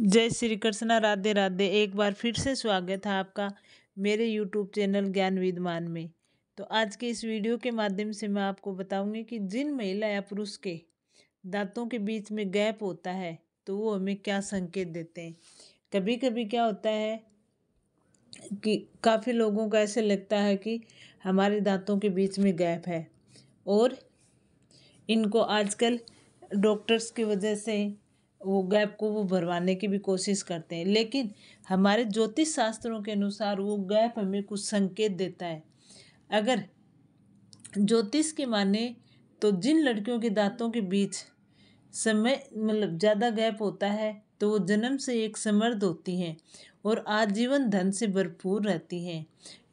जय श्री कृष्णा, राधे राधे। एक बार फिर से स्वागत है आपका मेरे YouTube चैनल ज्ञान विद्यमान में। तो आज के इस वीडियो के माध्यम से मैं आपको बताऊंगी कि जिन महिला या पुरुष के दांतों के बीच में गैप होता है तो वो हमें क्या संकेत देते हैं। कभी कभी क्या होता है कि काफ़ी लोगों को ऐसे लगता है कि हमारे दांतों के बीच में गैप है और इनको आजकल डॉक्टर्स की वजह से वो गैप को वो भरवाने की भी कोशिश करते हैं, लेकिन हमारे ज्योतिष शास्त्रों के अनुसार वो गैप हमें कुछ संकेत देता है। अगर ज्योतिष की माने तो जिन लड़कियों के दांतों के बीच समय ज़्यादा गैप होता है तो वो जन्म से एक समृद्ध होती हैं और आजीवन धन से भरपूर रहती हैं।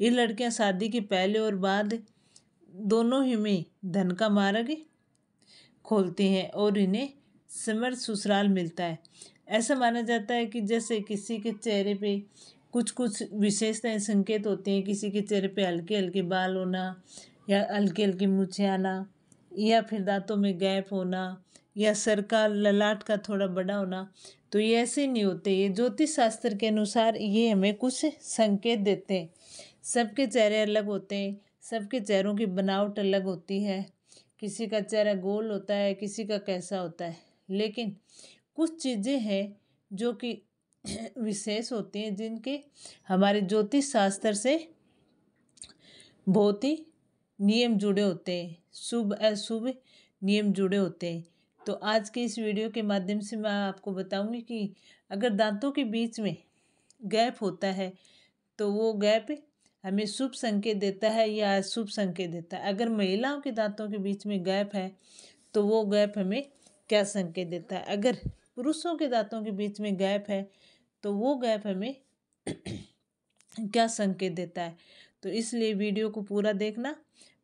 ये लड़कियां शादी के पहले और बाद दोनों ही में धन का मार्ग खोलती हैं और इन्हें समृद्ध ससुराल मिलता है। ऐसा माना जाता है कि जैसे किसी के चेहरे पे कुछ कुछ विशेषताएं संकेत होते हैं, किसी के चेहरे पे हल्के हल्के बाल होना या हल्की हल्की मूछें आना या फिर दांतों में गैप होना या सर का ललाट का थोड़ा बड़ा होना, तो ये ऐसे नहीं होते। ये ज्योतिष शास्त्र के अनुसार ये हमें कुछ संकेत देते हैं। सबके चेहरे अलग होते हैं, सबके चेहरों की बनावट अलग होती है। किसी का चेहरा गोल होता है, किसी का कैसा होता है, लेकिन कुछ चीज़ें हैं जो कि विशेष होती हैं जिनके हमारे ज्योतिष शास्त्र से बहुत ही नियम जुड़े होते हैं, शुभ अशुभ नियम जुड़े होते हैं। तो आज के इस वीडियो के माध्यम से मैं आपको बताऊंगी कि अगर दांतों के बीच में गैप होता है तो वो गैप हमें शुभ संकेत देता है या अशुभ संकेत देता है। अगर महिलाओं के दांतों के बीच में गैप है तो वो गैप हमें क्या संकेत देता है। अगर पुरुषों के दांतों के बीच में गैप है तो वो गैप हमें क्या संकेत देता है। तो इसलिए वीडियो को पूरा देखना,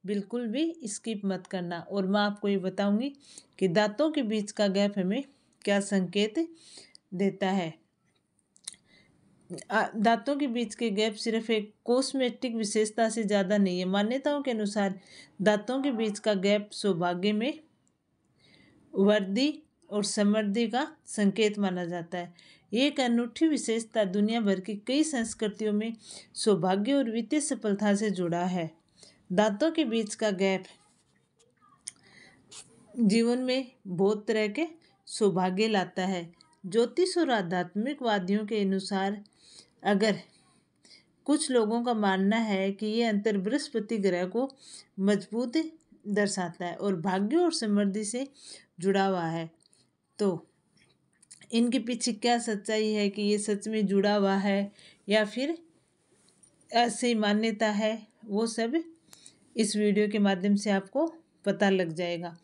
बिल्कुल भी स्किप मत करना। और मैं आपको ये बताऊंगी कि दांतों के बीच का गैप हमें क्या संकेत देता है। दांतों के बीच के गैप सिर्फ एक कॉस्मेटिक विशेषता से ज़्यादा नहीं है। मान्यताओं के अनुसार दांतों के बीच का गैप सौभाग्य में वृद्धि और समृद्धि का संकेत माना जाता है। ये एक अनूठी विशेषता दुनिया भर की कई संस्कृतियों में सौभाग्य और वित्तीय सफलता से जुड़ा है। दांतों के बीच का गैप जीवन में बहुत तरह के सौभाग्य लाता है। ज्योतिष और आध्यात्मिकवादियों के अनुसार अगर कुछ लोगों का मानना है कि ये अंतर बृहस्पति ग्रह को मजबूत दर्शाता है और भाग्य और समृद्धि से जुड़ा हुआ है। तो इनके पीछे क्या सच्चाई है कि ये सच में जुड़ा हुआ है या फिर ऐसी मान्यता है, वो सब इस वीडियो के माध्यम से आपको पता लग जाएगा।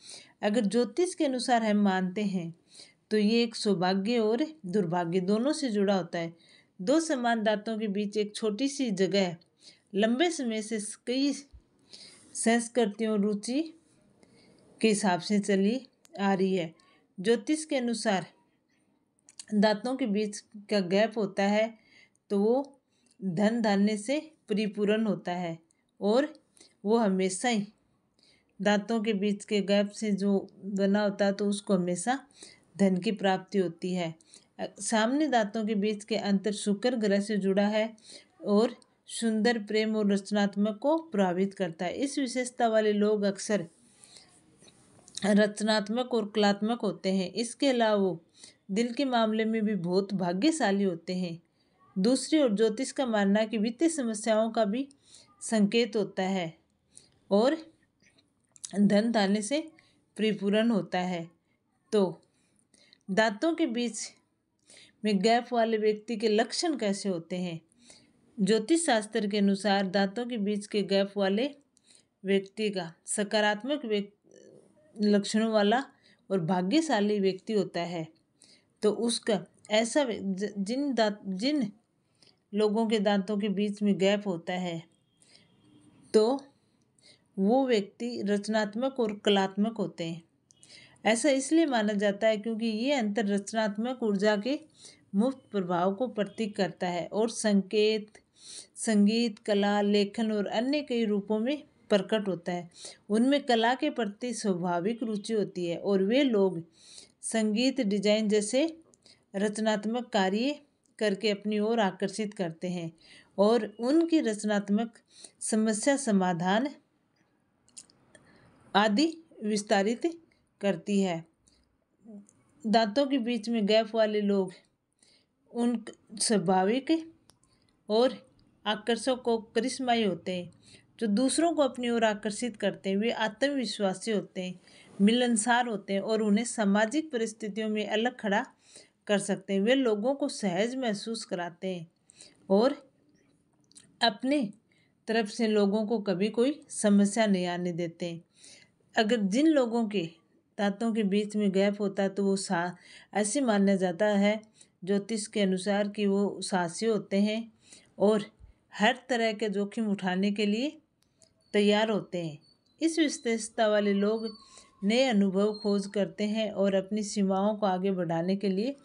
अगर ज्योतिष के अनुसार हम मानते हैं तो ये एक सौभाग्य और दुर्भाग्य दोनों से जुड़ा होता है। दो समान दांतों के बीच एक छोटी सी जगह लंबे समय से कई संस्कृतियों रुचि के हिसाब से चली आ रही है। ज्योतिष के अनुसार दांतों के बीच का गैप होता है तो वो धन धान्य से परिपूर्ण होता है और वो हमेशा ही दांतों के बीच के गैप से जो बना होता है तो उसको हमेशा धन की प्राप्ति होती है। सामने दांतों के बीच के अंतर शुक्र ग्रह से जुड़ा है और सुंदर प्रेम और रचनात्मक को प्रभावित करता है। इस विशेषता वाले लोग अक्सर रचनात्मक और कलात्मक होते हैं। इसके अलावा वो दिल के मामले में भी बहुत भाग्यशाली होते हैं। दूसरी ओर ज्योतिष का मानना है कि वित्तीय समस्याओं का भी संकेत होता है और धन धान्य से परिपूर्ण होता है। तो दांतों के बीच में गैप वाले व्यक्ति के लक्षण कैसे होते हैं। ज्योतिष शास्त्र के अनुसार दांतों के बीच के गैप वाले व्यक्ति का सकारात्मक लक्षणों वाला और भाग्यशाली व्यक्ति होता है। तो उसका ऐसा जिन लोगों के दांतों के बीच में गैप होता है तो वो व्यक्ति रचनात्मक और कलात्मक होते हैं। ऐसा इसलिए माना जाता है क्योंकि ये अंतर रचनात्मक ऊर्जा के मुफ्त प्रभाव को प्रतीक करता है और संगीत, कला, लेखन और अन्य कई रूपों में प्रकट होता है। उनमें कला के प्रति स्वाभाविक रुचि होती है और वे लोग संगीत, डिजाइन जैसे रचनात्मक कार्य करके अपनी ओर आकर्षित करते हैं और उनकी रचनात्मक समस्या समाधान आदि विस्तारित करती है। दांतों के बीच में गैप वाले लोग उन स्वाभाविक और आकर्षक और करिश्माई होते हैं, जो दूसरों को अपनी ओर आकर्षित करते हैं। वे आत्मविश्वासी होते हैं, मिलनसार होते हैं और उन्हें सामाजिक परिस्थितियों में अलग खड़ा कर सकते हैं। वे लोगों को सहज महसूस कराते हैं और अपने तरफ से लोगों को कभी कोई समस्या नहीं आने देते हैं। अगर जिन लोगों के दांतों के बीच में गैप होता है तो वो ऐसे माना जाता है ज्योतिष के अनुसार कि वो साहसी होते हैं और हर तरह के जोखिम उठाने के लिए तैयार होते हैं। इस विशेषता वाले लोग नए अनुभव खोज करते हैं और अपनी सीमाओं को आगे बढ़ाने के लिए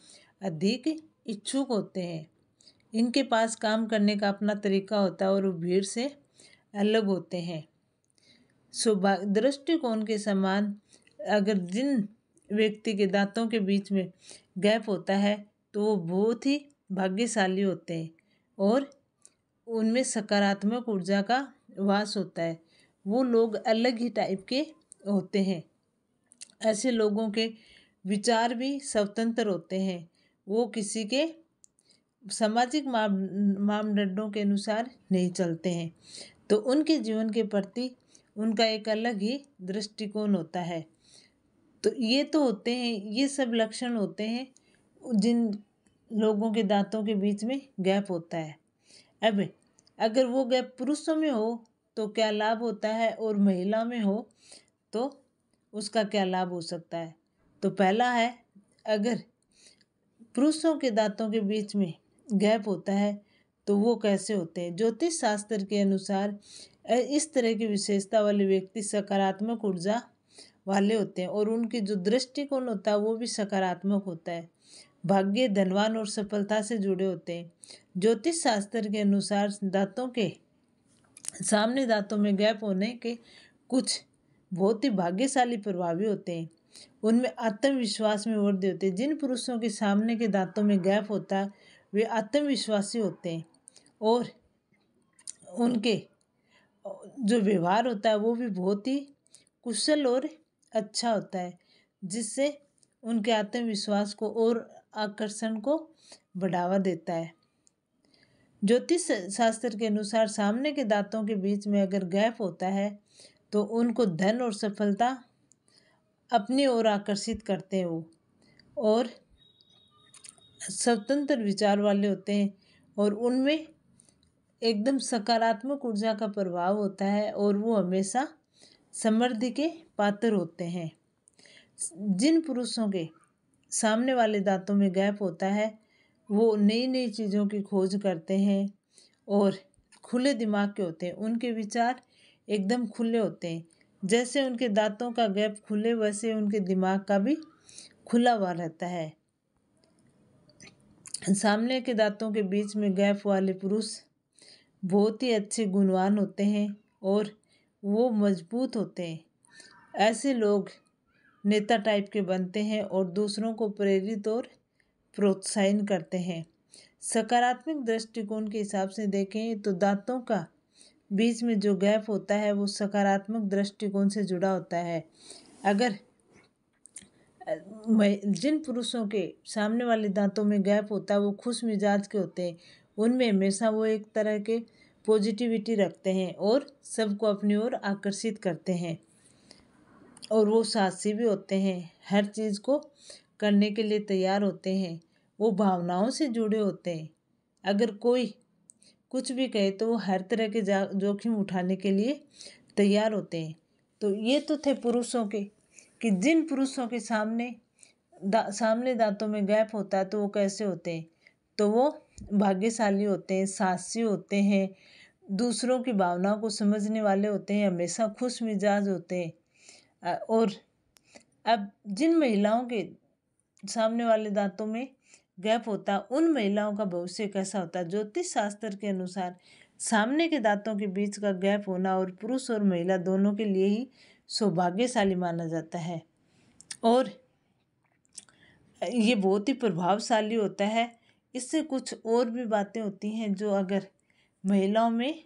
अधिक इच्छुक होते हैं। इनके पास काम करने का अपना तरीका होता है और वो भीड़ से अलग होते हैं। दृष्टिकोण के समान अगर जिन व्यक्ति के दांतों के बीच में गैप होता है तो वो बहुत ही भाग्यशाली होते हैं और उनमें सकारात्मक ऊर्जा का वास होता है। वो लोग अलग ही टाइप के होते हैं। ऐसे लोगों के विचार भी स्वतंत्र होते हैं। वो किसी के सामाजिक मापदंडों के अनुसार नहीं चलते हैं, तो उनके जीवन के प्रति उनका एक अलग ही दृष्टिकोण होता है। तो ये तो होते हैं, ये सब लक्षण होते हैं जिन लोगों के दांतों के बीच में गैप होता है। अब अगर वो गैप पुरुषों में हो तो क्या लाभ होता है और महिला में हो तो उसका क्या लाभ हो सकता है। तो पहला है, अगर पुरुषों के दांतों के बीच में गैप होता है तो वो कैसे होते हैं। ज्योतिष शास्त्र के अनुसार इस तरह की विशेषता वाले व्यक्ति सकारात्मक ऊर्जा वाले होते हैं और उनकी जो दृष्टिकोण होता है वो भी सकारात्मक होता है। भाग्य, धनवान और सफलता से जुड़े होते हैं। ज्योतिष शास्त्र के अनुसार दांतों के सामने दांतों में गैप होने के कुछ बहुत ही भाग्यशाली प्रभावी होते हैं। उनमें आत्मविश्वास में वृद्धि होती है। जिन पुरुषों के सामने के दांतों में गैप होता है वे आत्मविश्वासी होते हैं और उनके जो व्यवहार होता है वो भी बहुत ही कुशल और अच्छा होता है, जिससे उनके आत्मविश्वास को और आकर्षण को बढ़ावा देता है। ज्योतिष शास्त्र के अनुसार सामने के दांतों के बीच में अगर गैप होता है तो उनको धन और सफलता अपनी ओर आकर्षित करते हैं वो, और स्वतंत्र विचार वाले होते हैं और उनमें एकदम सकारात्मक ऊर्जा का प्रभाव होता है और वो हमेशा समृद्धि के पात्र होते हैं। जिन पुरुषों के सामने वाले दांतों में गैप होता है वो नई नई चीज़ों की खोज करते हैं और खुले दिमाग के होते हैं। उनके विचार एकदम खुले होते हैं। जैसे उनके दांतों का गैप खुले वैसे उनके दिमाग का भी खुला हुआ रहता है। सामने के दांतों के बीच में गैप वाले पुरुष बहुत ही अच्छे गुणवान होते हैं और वो मजबूत होते हैं। ऐसे लोग नेता टाइप के बनते हैं और दूसरों को प्रेरित और प्रोत्साहित करते हैं। सकारात्मक दृष्टिकोण के हिसाब से देखें तो दांतों का बीच में जो गैप होता है वो सकारात्मक दृष्टिकोण से जुड़ा होता है। अगर जिन पुरुषों के सामने वाले दांतों में गैप होता है वो खुश मिजाज के होते हैं। उनमें हमेशा वो एक तरह के पॉजिटिविटी रखते हैं और सबको अपनी ओर आकर्षित करते हैं और वो साहसी भी होते हैं। हर चीज़ को करने के लिए तैयार होते हैं। वो भावनाओं से जुड़े होते हैं। अगर कोई कुछ भी कहे तो वो हर तरह के जोखिम उठाने के लिए तैयार होते हैं। तो ये तो थे पुरुषों के, कि जिन पुरुषों के सामने दांतों में गैप होता है तो वो कैसे होते हैं। तो वो भाग्यशाली होते हैं, साहसी होते हैं, दूसरों की भावनाओं को समझने वाले होते हैं, हमेशा खुश मिजाज होते हैं। और अब जिन महिलाओं के सामने वाले दांतों में गैप होता है उन महिलाओं का भविष्य कैसा होता है। ज्योतिष शास्त्र के अनुसार सामने के दांतों के बीच का गैप होना और पुरुष और महिला दोनों के लिए ही सौभाग्यशाली माना जाता है। और ये बहुत ही प्रभावशाली होता है। इससे कुछ और भी बातें होती हैं जो अगर महिलाओं में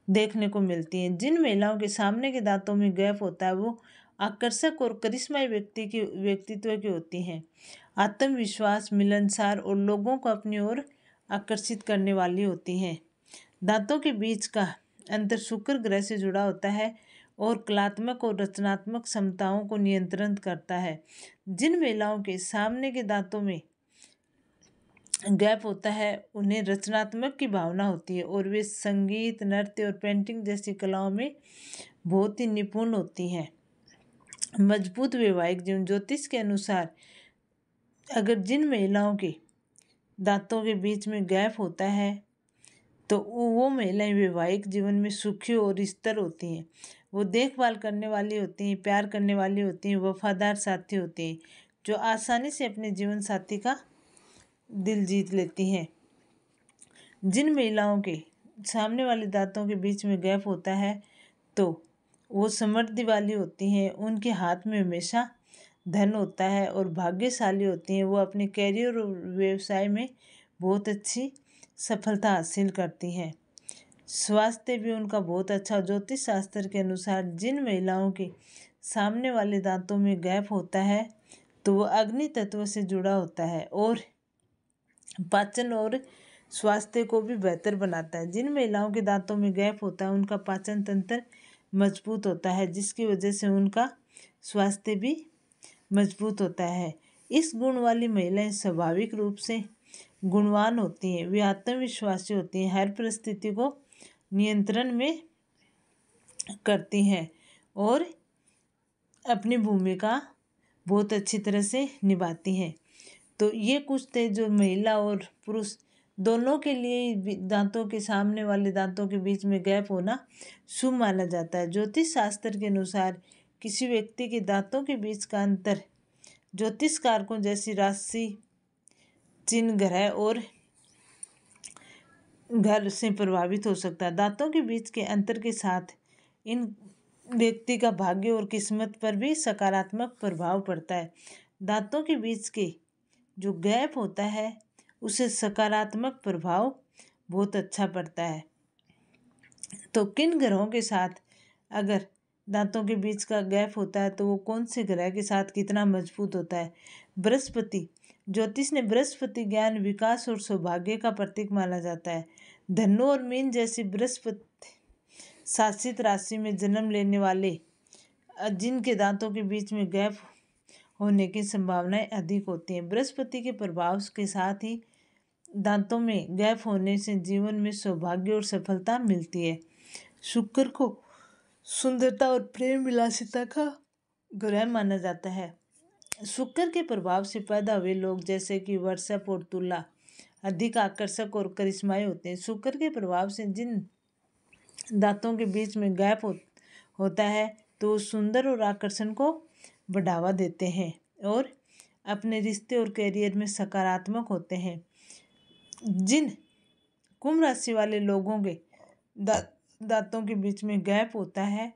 देखने को मिलती हैं। जिन महिलाओं के सामने के दांतों में गैप होता है वो आकर्षक और करिश्माई व्यक्तित्व की होती हैं। आत्मविश्वास, मिलनसार और लोगों को अपनी ओर आकर्षित करने वाली होती हैं। दांतों के बीच का अंतर शुक्र ग्रह से जुड़ा होता है और कलात्मक और रचनात्मक क्षमताओं को नियंत्रित करता है। जिन महिलाओं के सामने के दांतों में गैप होता है उन्हें रचनात्मक की भावना होती है और वे संगीत, नृत्य और पेंटिंग जैसी कलाओं में बहुत ही निपुण होती हैं। मजबूत वैवाहिक जीवन, ज्योतिष के अनुसार अगर जिन महिलाओं के दांतों के बीच में गैप होता है तो वो महिलाएं वैवाहिक जीवन में सुखी और स्थिर होती हैं। वो देखभाल करने वाली होती हैं, प्यार करने वाली होती हैं, वफादार साथी होती हैं जो आसानी से अपने जीवन साथी का दिल जीत लेती हैं। जिन महिलाओं के सामने वाले दांतों के बीच में गैप होता है तो वो समृद्धि वाली होती हैं, उनके हाथ में हमेशा धन होता है और भाग्यशाली होती हैं। वो अपने कैरियर और व्यवसाय में बहुत अच्छी सफलता हासिल करती हैं। स्वास्थ्य भी उनका बहुत अच्छा। ज्योतिष शास्त्र के अनुसार जिन महिलाओं के सामने वाले दांतों में गैप होता है तो वो अग्नि तत्व से जुड़ा होता है और पाचन और स्वास्थ्य को भी बेहतर बनाता है। जिन महिलाओं के दांतों में गैप होता है उनका पाचन तंत्र मजबूत होता है जिसकी वजह से उनका स्वास्थ्य भी मजबूत होता है। इस गुण वाली महिलाएं स्वाभाविक रूप से गुणवान होती हैं। वे आत्मविश्वासी होती हैं, हर परिस्थिति को नियंत्रण में करती हैं और अपनी भूमिका बहुत अच्छी तरह से निभाती हैं। तो ये कुछ थे जो महिला और पुरुष दोनों के लिए दांतों के सामने वाले दांतों के बीच में गैप होना शुभ माना जाता है। ज्योतिष शास्त्र के अनुसार किसी व्यक्ति के दांतों के बीच का अंतर ज्योतिष कारकों जैसी राशि, चिन्ह, ग्रह और घर से प्रभावित हो सकता है। दांतों के बीच के अंतर के साथ इन व्यक्ति का भाग्य और किस्मत पर भी सकारात्मक प्रभाव पड़ता है। दांतों के बीच के जो गैप होता है उसे सकारात्मक प्रभाव बहुत अच्छा पड़ता है। तो किन ग्रहों के साथ अगर दांतों के बीच का गैप होता है तो वो कौन से ग्रह के साथ कितना मजबूत होता है। बृहस्पति, ज्योतिष ने बृहस्पति ज्ञान, विकास और सौभाग्य का प्रतीक माना जाता है। धनु और मीन जैसी बृहस्पति शासित राशि में जन्म लेने वाले जिनके दांतों के बीच में गैप होने की संभावनाएं अधिक होती हैं। बृहस्पति के प्रभाव के साथ ही दांतों में गैप होने से जीवन में सौभाग्य और सफलता मिलती है। शुक्र को सुंदरता और प्रेम विलासिता का ग्रह माना जाता है। शुक्र के प्रभाव से पैदा हुए लोग जैसे कि वृषभ और तुला अधिक आकर्षक और करिश्माई होते हैं। शुक्र के प्रभाव से जिन दांतों के बीच में गैप होता है तो सुंदर और आकर्षण को बढ़ावा देते हैं और अपने रिश्ते और करियर में सकारात्मक होते हैं। जिन कुंभ राशि वाले लोगों के दांतों के बीच में गैप होता है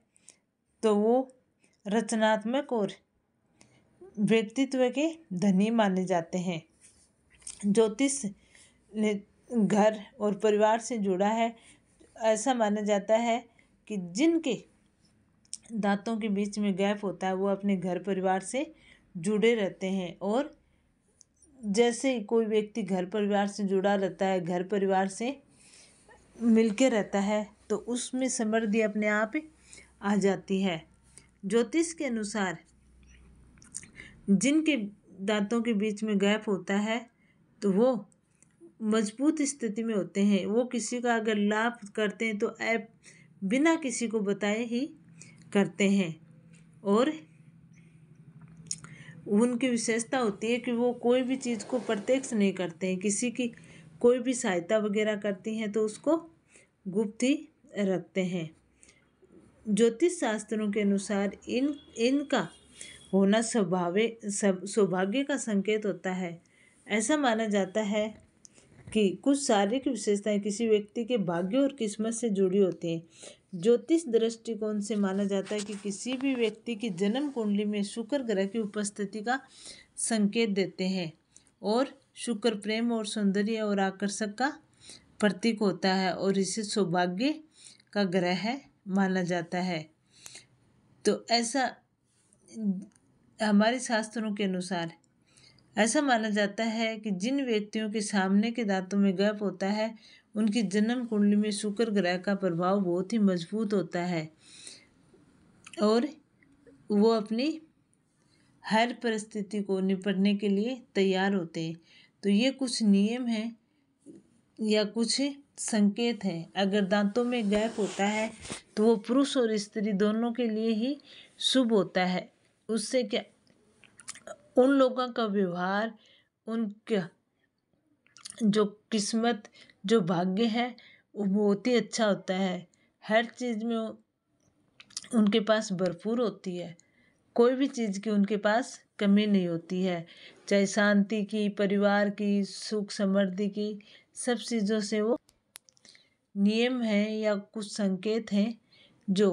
तो वो रचनात्मक और व्यक्तित्व के धनी माने जाते हैं। ज्योतिष ने घर और परिवार से जुड़ा है। ऐसा माना जाता है कि जिनके दांतों के बीच में गैप होता है वो अपने घर परिवार से जुड़े रहते हैं और जैसे कोई व्यक्ति घर परिवार से जुड़ा रहता है, घर परिवार से मिलके रहता है तो उसमें समृद्धि अपने आप आ जाती है। ज्योतिष के अनुसार जिनके दांतों के बीच में गैप होता है तो वो मजबूत स्थिति में होते हैं। वो किसी का अगर लाभ करते हैं तो बिना किसी को बताए ही करते हैं और उनकी विशेषता होती है कि वो कोई भी चीज़ को प्रत्यक्ष नहीं करते हैं। किसी की कोई भी सहायता वगैरह करती हैं तो उसको गुप्त ही रखते हैं। ज्योतिष शास्त्रों के अनुसार इनका होना सौभाग्य का संकेत होता है। ऐसा माना जाता है कि कुछ शारीरिक विशेषताएं किसी व्यक्ति के भाग्य और किस्मत से जुड़ी होती हैं। ज्योतिष दृष्टिकोण से माना जाता है कि किसी भी व्यक्ति की जन्म कुंडली में शुक्र ग्रह की उपस्थिति का संकेत देते हैं और शुक्र प्रेम और सौंदर्य और आकर्षक का प्रतीक होता है और इसे सौभाग्य का ग्रह माना जाता है। तो ऐसा हमारे शास्त्रों के अनुसार ऐसा माना जाता है कि जिन व्यक्तियों के सामने के दांतों में गैप होता है उनकी जन्म कुंडली में शुक्र ग्रह का प्रभाव बहुत ही मजबूत होता है और वो अपनी हर परिस्थिति को निपटने के लिए तैयार होते हैं। तो ये कुछ नियम हैं या कुछ संकेत हैं। अगर दांतों में गैप होता है तो वो पुरुष और स्त्री दोनों के लिए ही शुभ होता है। उससे क्या उन लोगों का व्यवहार, उनका जो किस्मत, जो भाग्य है वो बहुत ही अच्छा होता है। हर चीज़ में उनके पास भरपूर होती है, कोई भी चीज़ की उनके पास कमी नहीं होती है, चाहे शांति की, परिवार की, सुख समृद्धि की, सब चीज़ों से वो नियम हैं या कुछ संकेत हैं जो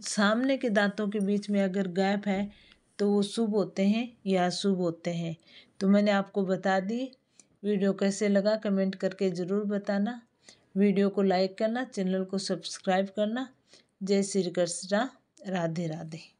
सामने के दांतों के बीच में अगर गैप है तो वो शुभ होते हैं या अशुभ होते हैं। तो मैंने आपको बता दी। वीडियो कैसे लगा कमेंट करके ज़रूर बताना। वीडियो को लाइक करना, चैनल को सब्सक्राइब करना। जय श्री कृष्ण, राधे राधे।